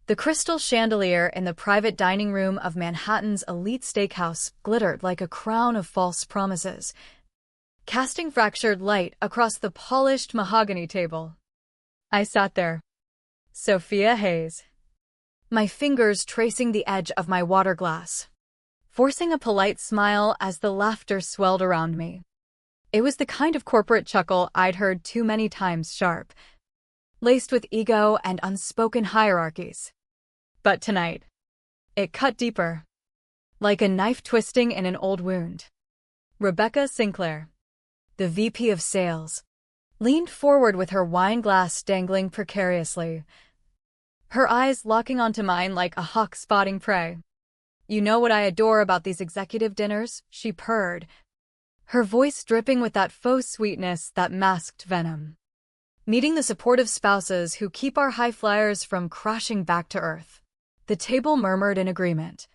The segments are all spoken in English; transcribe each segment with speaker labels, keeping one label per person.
Speaker 1: The crystal chandelier in the private dining room of Manhattan's elite steakhouse glittered like a crown of false promises, casting fractured light across the polished mahogany table. I sat there, Sophia Hayes, my fingers tracing the edge of my water glass, forcing a polite smile as the laughter swelled around me. It was the kind of corporate chuckle I'd heard too many times, sharp, laced with ego and unspoken hierarchies. But tonight, it cut deeper, like a knife twisting in an old wound. Rebecca Sinclair, the VP of Sales, leaned forward with her wine glass dangling precariously, her eyes locking onto mine like a hawk spotting prey. "You know what I adore about these executive dinners?" she purred, her voice dripping with that faux sweetness that masked venom. "Meeting the supportive spouses who keep our high flyers from crashing back to earth." The table murmured in agreement,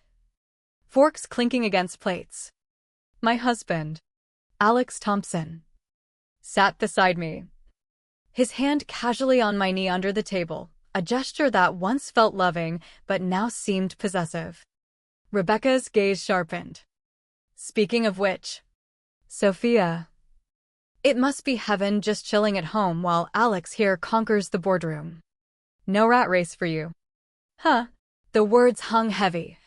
Speaker 1: forks clinking against plates. My husband, Alex Thompson, sat beside me, his hand casually on my knee under the table, a gesture that once felt loving but now seemed possessive. Rebecca's gaze sharpened. "Speaking of which, Sophia, it must be heaven just chilling at home while Alex here conquers the boardroom. No rat race for you." Huh? The words hung heavy,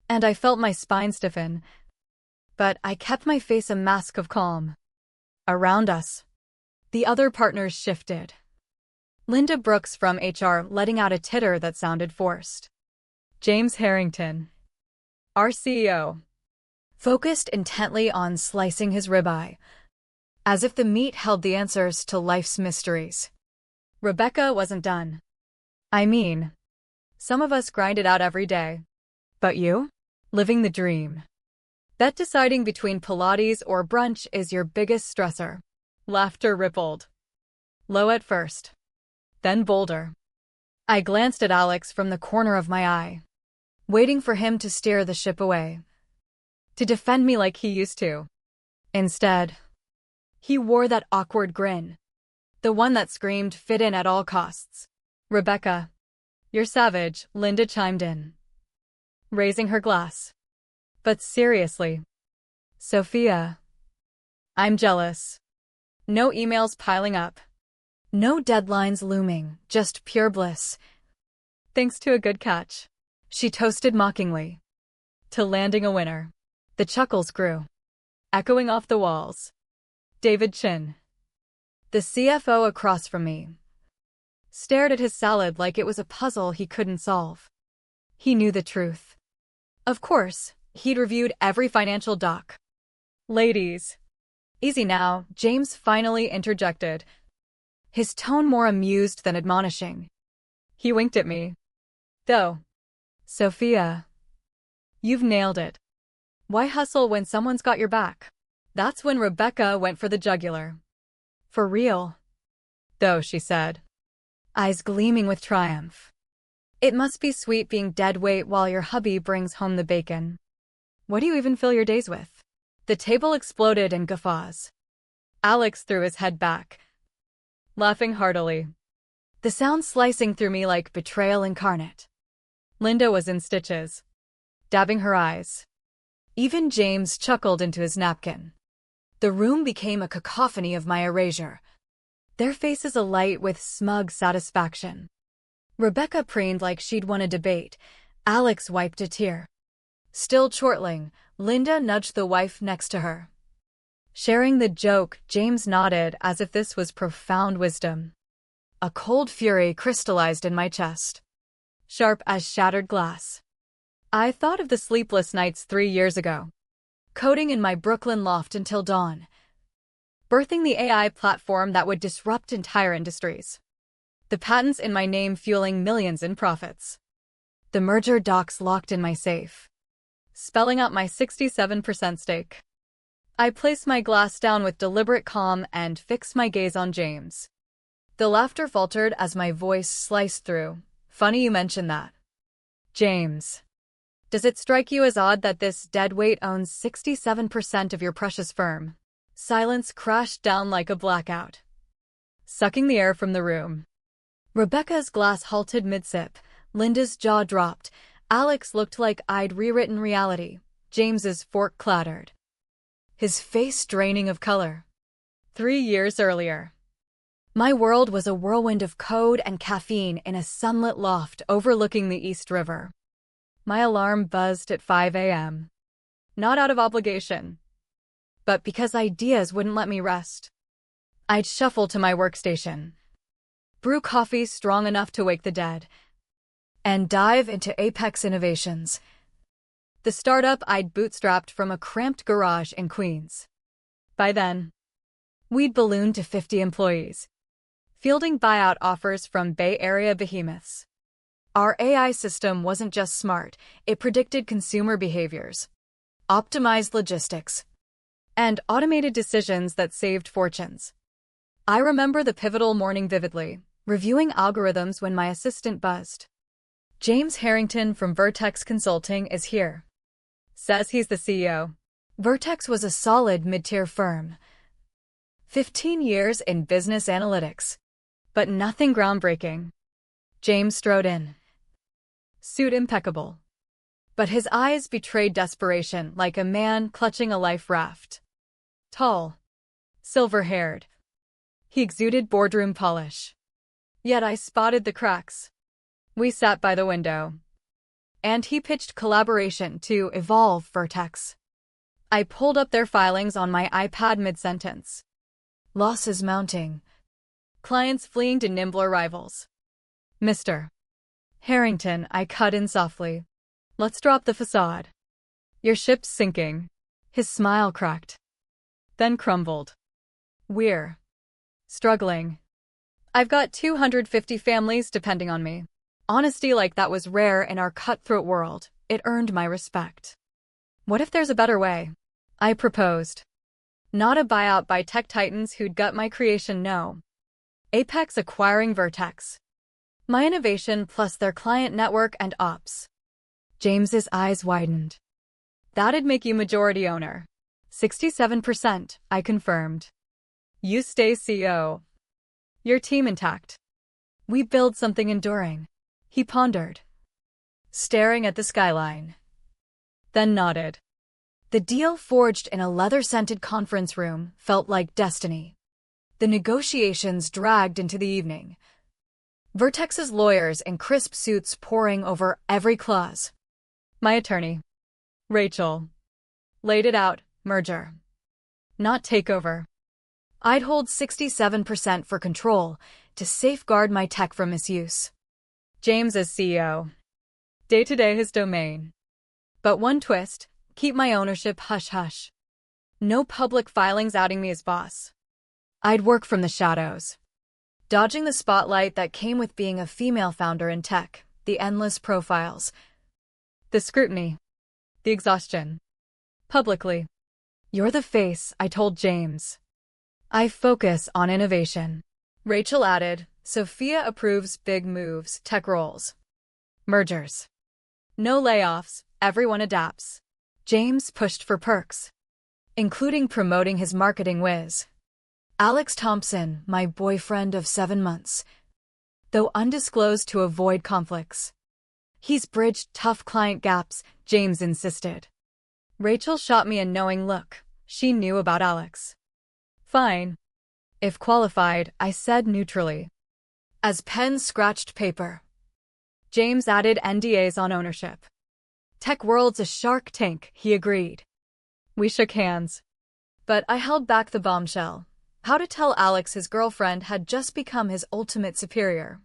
Speaker 1: and I felt my spine stiffen, but I kept my face a mask of calm. Around us, the other partners shifted. Linda Brooks from HR letting out a titter that sounded forced. James Harrington, our CEO, focused intently on slicing his ribeye, as if the meat held the answers to life's mysteries. Rebecca wasn't done. "I mean, some of us grind it out every day. But you? Living the dream. Bet deciding between Pilates or brunch is your biggest stressor." Laughter rippled. Low at first, then bolder. I glanced at Alex from the corner of my eye, waiting for him to steer the ship away, to defend me like he used to. Instead, he wore that awkward grin, the one that screamed fit in at all costs. "Rebecca, you're savage," Linda chimed in, raising her glass. "But seriously, Sophia, I'm jealous." No emails piling up, no deadlines looming, just pure bliss. "Thanks to a good catch," she toasted mockingly, "to landing a winner." The chuckles grew, echoing off the walls. David Chin, the CFO across from me, stared at his salad like it was a puzzle he couldn't solve. He knew the truth. Of course, he'd reviewed every financial doc. "Ladies, easy now," James finally interjected, his tone more amused than admonishing. He winked at me. "Though, Sophia, you've nailed it. Why hustle when someone's got your back?" That's when Rebecca went for the jugular. "For real, though," she said, eyes gleaming with triumph. "It must be sweet being dead weight while your hubby brings home the bacon. What do you even fill your days with?" The table exploded in guffaws. Alex threw his head back, laughing heartily, the sound slicing through me like betrayal incarnate. Linda was in stitches, dabbing her eyes. Even James chuckled into his napkin. The room became a cacophony of my erasure, their faces alight with smug satisfaction. Rebecca preened like she'd won a debate. Alex wiped a tear. Still chortling, Linda nudged the wife next to her. Sharing the joke, James nodded as if this was profound wisdom. A cold fury crystallized in my chest, sharp as shattered glass. I thought of the sleepless nights 3 years ago, coding in my Brooklyn loft until dawn, birthing the AI platform that would disrupt entire industries. The patents in my name fueling millions in profits. The merger docs locked in my safe, spelling out my 67% stake. I placed my glass down with deliberate calm and fixed my gaze on James. The laughter faltered as my voice sliced through. "Funny you mention that. James, does it strike you as odd that this deadweight owns 67% of your precious firm?" Silence crashed down like a blackout, sucking the air from the room. Rebecca's glass halted mid-sip, Linda's jaw dropped. Alex looked like I'd rewritten reality. James's fork clattered, his face draining of color. 3 years earlier, my world was a whirlwind of code and caffeine in a sunlit loft overlooking the East River. My alarm buzzed at 5 a.m. Not out of obligation, but because ideas wouldn't let me rest. I'd shuffle to my workstation, brew coffee strong enough to wake the dead, and dive into Apex Innovations, the startup I'd bootstrapped from a cramped garage in Queens. By then, we'd ballooned to 50 employees, fielding buyout offers from Bay Area behemoths. Our AI system wasn't just smart, it predicted consumer behaviors, optimized logistics, and automated decisions that saved fortunes. I remember the pivotal morning vividly, reviewing algorithms when my assistant buzzed. James Harrington from Vertex Consulting is here. Says he's the CEO. Vertex was a solid mid-tier firm. 15 years in business analytics, but nothing groundbreaking. James strode in, suit impeccable, but his eyes betrayed desperation like a man clutching a life raft. Tall, silver-haired, he exuded boardroom polish. Yet I spotted the cracks. We sat by the window, and he pitched collaboration to evolve Vertex. I pulled up their filings on my iPad mid-sentence. Losses mounting. Clients fleeing to nimbler rivals. Mr. Harrington, I cut in softly. Let's drop the facade. Your ship's sinking. His smile cracked, then crumbled. We're struggling. I've got 250 families depending on me. Honesty like that was rare in our cutthroat world. It earned my respect. What if there's a better way? I proposed. Not a buyout by tech titans who'd gut my creation, no. Apex acquiring Vertex. My innovation plus their client network and ops. James's eyes widened. That'd make you majority owner. 67%, I confirmed. You stay CEO. Your team intact. We build something enduring. He pondered, staring at the skyline, then nodded. The deal forged in a leather-scented conference room felt like destiny. The negotiations dragged into the evening. Vertex's lawyers in crisp suits poring over every clause. My attorney, Rachel, laid it out, merger, not takeover. I'd hold 67% for control to safeguard my tech from misuse. James as CEO. Day-to-day his domain. But one twist, keep my ownership hush-hush. No public filings outing me as boss. I'd work from the shadows, dodging the spotlight that came with being a female founder in tech, the endless profiles, the scrutiny, the exhaustion. Publicly. You're the face, I told James. I focus on innovation. Rachel added, Sophia approves big moves, tech roles, mergers. No layoffs, everyone adapts. James pushed for perks, including promoting his marketing whiz. Alex Thompson, my boyfriend of 7 months, though undisclosed to avoid conflicts. He's bridged tough client gaps, James insisted. Rachel shot me a knowing look. She knew about Alex. Fine. If qualified, I said neutrally. As pen scratched paper. James added NDAs on ownership. Tech world's a shark tank, he agreed. We shook hands. But I held back the bombshell. How to tell Alex his girlfriend had just become his ultimate superior.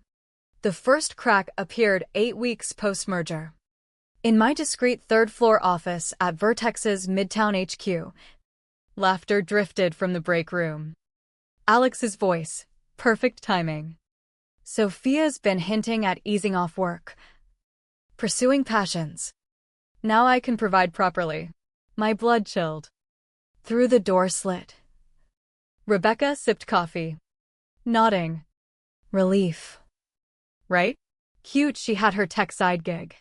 Speaker 1: The first crack appeared 8 weeks post-merger. In my discreet third-floor office at Vertex's Midtown HQ, laughter drifted from the break room. Alex's voice, perfect timing. Sophia's been hinting at easing off work, pursuing passions. Now I can provide properly. My blood chilled. Through the door slit. Rebecca sipped coffee, nodding. Relief. Right? Cute she had her tech side gig.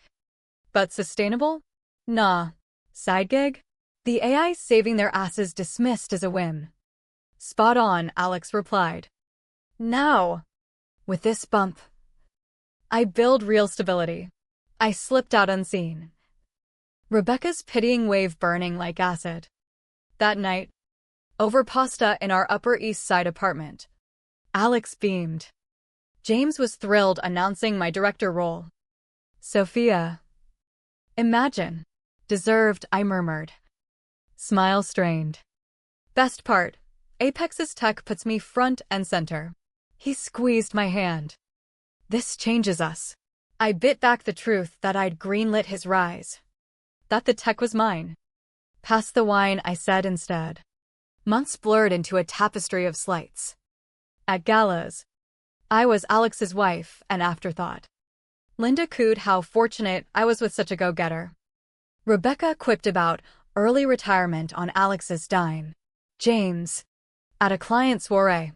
Speaker 1: But sustainable? Nah. Side gig? The AI's saving their asses dismissed as a whim. Spot on, Alex replied. Now, with this bump, I build real stability. I slipped out unseen. Rebecca's pitying wave burning like acid. That night, over pasta in our Upper East Side apartment, Alex beamed. James was thrilled announcing my director role. Sophia. Imagine. Deserved, I murmured. Smile strained. Best part, Apex's tech puts me front and center. He squeezed my hand. This changes us. I bit back the truth that I'd greenlit his rise. That the tech was mine. Pass the wine, I said instead. Months blurred into a tapestry of slights. At galas, I was Alex's wife, an afterthought. Linda cooed how fortunate I was with such a go-getter. Rebecca quipped about early retirement on Alex's dime. James, at a client soiree,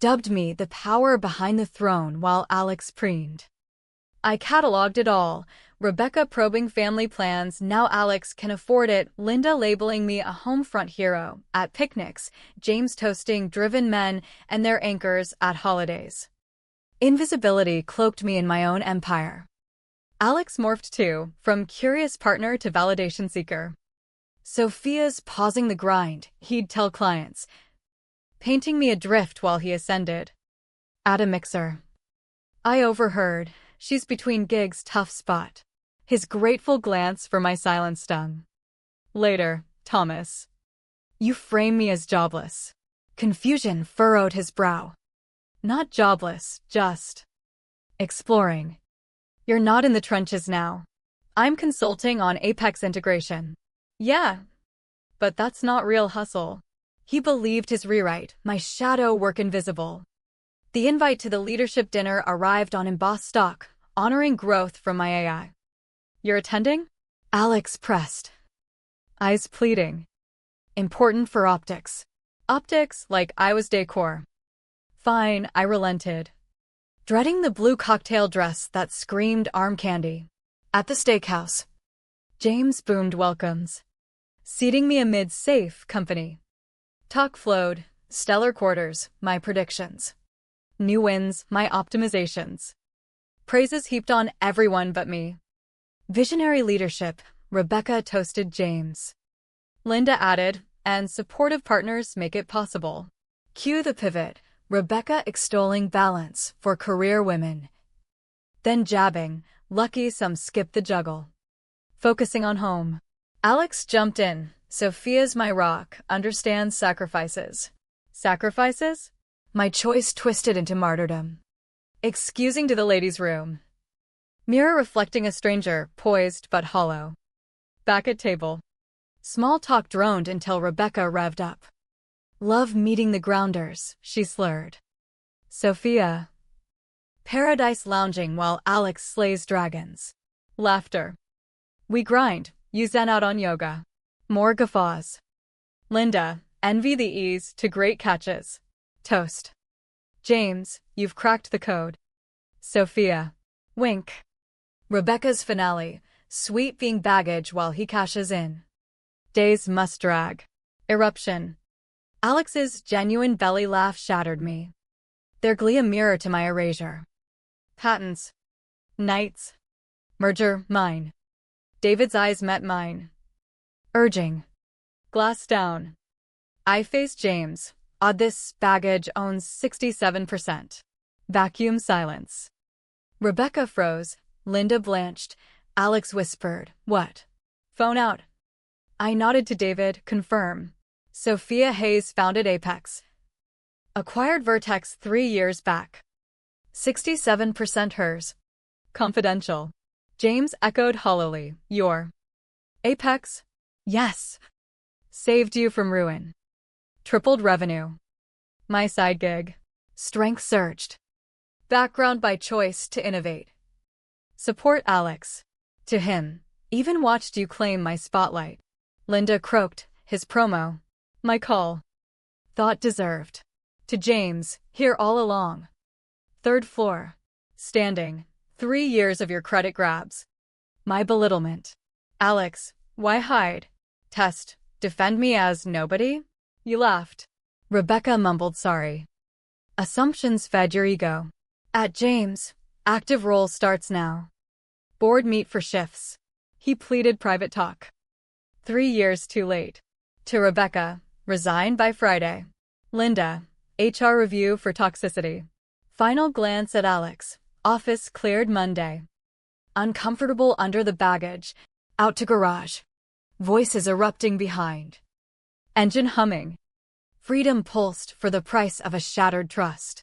Speaker 1: dubbed me the power behind the throne while Alex preened. I cataloged it all, Rebecca probing family plans, now Alex can afford it, Linda labeling me a homefront hero at picnics, James toasting driven men and their anchors at holidays. Invisibility cloaked me in my own empire. Alex morphed too, from curious partner to validation seeker. Sophia's pausing the grind, he'd tell clients, painting me adrift while he ascended. At a mixer. I overheard, she's between gigs, tough spot. His grateful glance for my silence stung. Later, Thomas. You frame me as jobless. Confusion furrowed his brow. Not jobless, just exploring. You're not in the trenches now. I'm consulting on Apex integration. Yeah, but that's not real hustle. He believed his rewrite, my shadow work invisible. The invite to the leadership dinner arrived on embossed stock, honoring growth from my AI. You're attending? Alex pressed. Eyes pleading. Important for optics. Optics like I was decor. Fine, I relented. Dreading the blue cocktail dress that screamed arm candy. At the steakhouse, James boomed welcomes, seating me amid safe company. Talk flowed, stellar quarters, my predictions. New wins, my optimizations. Praises heaped on everyone but me. Visionary leadership, Rebecca toasted James. Linda added, and supportive partners make it possible. Cue the pivot, Rebecca extolling balance for career women. Then jabbing, lucky some skip the juggle. Focusing on home. Alex jumped in, Sophia's my rock, understands sacrifices. Sacrifices? My choice twisted into martyrdom. Excusing to the ladies' room. Mirror reflecting a stranger, poised but hollow. Back at table. Small talk droned until Rebecca revved up. Love meeting the grounders, she slurred. Sophia. Paradise lounging while Alex slays dragons. Laughter. We grind, you zen out on yoga. More guffaws. Linda, envy the ease to great catches. Toast. James, you've cracked the code. Sophia. Wink. Rebecca's finale, sweet being baggage while he cashes in. Days must drag. Eruption. Alex's genuine belly laugh shattered me. Their glee a mirror to my erasure. Patents. Nights. Merger, mine. David's eyes met mine. Urging. Glass down. I faced James. Odd this baggage owns 67%. Vacuum silence. Rebecca froze. Linda blanched. Alex whispered, what? Phone out. I nodded to David, confirm. Sophia Hayes founded Apex. Acquired Vertex 3 years back. 67% hers. Confidential. James echoed hollowly, your Apex? Yes. Saved you from ruin. Tripled revenue. My side gig. Strength surged. Background by choice to innovate. Support Alex. To him. Even watched you claim my spotlight. Linda croaked, his promo. My call. Thought deserved. To James, here all along. 3rd floor. Standing. 3 years of your credit grabs. My belittlement. Alex, why hide? Test. Defend me as nobody? You laughed. Rebecca mumbled sorry. Assumptions fed your ego. At James, Active role starts now. Board meet for shifts. He pleaded private talk. 3 years too late. To Rebecca, resign by Friday. Linda, HR review for toxicity. Final glance at Alex, office cleared Monday. Uncomfortable under the baggage, out to garage. Voices erupting behind. Engine humming. Freedom pulsed for the price of a shattered trust.